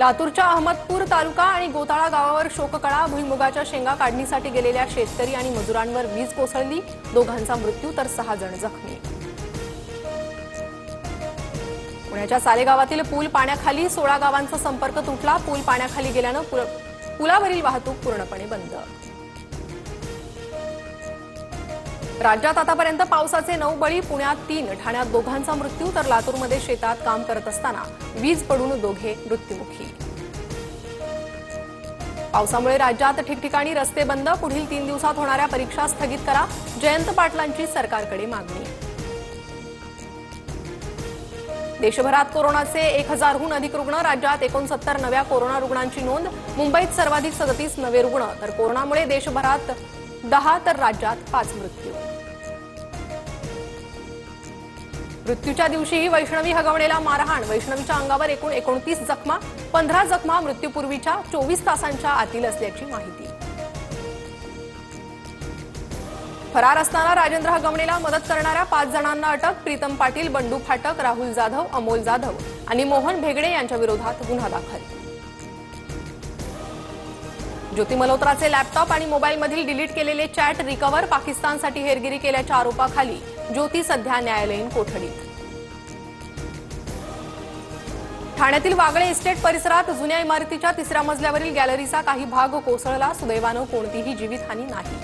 लातूरच्या अहमदपूर तालुका आणि गोताळा गावावर शोककळा। भुईमुगाच्या शेंगा काढणीसाठी गेलेल्या शेतकरी आणि मजुरांवर वीज कोसळली। दोघांचा मृत्यू तर 6 जण जखमी। पुण्याच्या सालेगावातील पूल पाण्याखाली 16 गावांचा संपर्क तुटला। पूल पाण्याखाली गेल्याने पुलावरील वाहतूक पूर्णपणे बंद। राज्यात आतापर्यंत पावसाचे 9 बळी। पुण्यात 3, ठाण्यात दोघांचा मृत्यू तर लातूरमध्ये शेतात काम करत असताना वीज पडून दोघे मृत्युमुखी। पावसामुळे राज्यात ठिकठिकाणी रस्ते बंद। पुढील 3 दिवसात होणाऱ्या परीक्षा स्थगित करा। जयंत पाटलांची सरकारकडे मागणी। देशभरात कोरोनाचे 1000हून अधिक रुग्ण। राज्यात 69 नव्या कोरोना रुग्णांची नोंद। मुंबईत सर्वाधिक 37 नवे रुग्ण। तर कोरोनामुळे देशभरात 10 तर राज्यात 5 मृत्यू। मृत्यूच्या दिवशीही वैष्णवी हगवणेला मारहाण। वैष्णवीच्या अंगावर एकूण 29 जखमा। 15 जखमा मृत्यूपूर्वीच्या 24 तासांच्या आतील असल्याची माहिती। फरार असताना राजेंद्र हगवणेला मदत करणाऱ्या 5 जणांना अटक। प्रीतम पाटील, बंडू फाटक, राहुल जाधव, अमोल जाधव आणि मोहन भेगडे यांच्या विरोधात गुन्हा दाखल। ज्योती मल्होत्राचे लॅपटॉप आणि मोबाईलमधील डिलीट केलेले चॅट रिकव्हर। पाकिस्तानसाठी हेरगिरी केल्याच्या आरोपाखाली ज्योती सध्या न्यायालयीन कोठडीत। ठाण्यातील वागळे इस्टेट परिसरात जुन्या इमारतीच्या 3ऱ्या मजल्यावरील गॅलरीचा काही भाग कोसळला। सुदैवानं कोणतीही जीवितहानी नाही।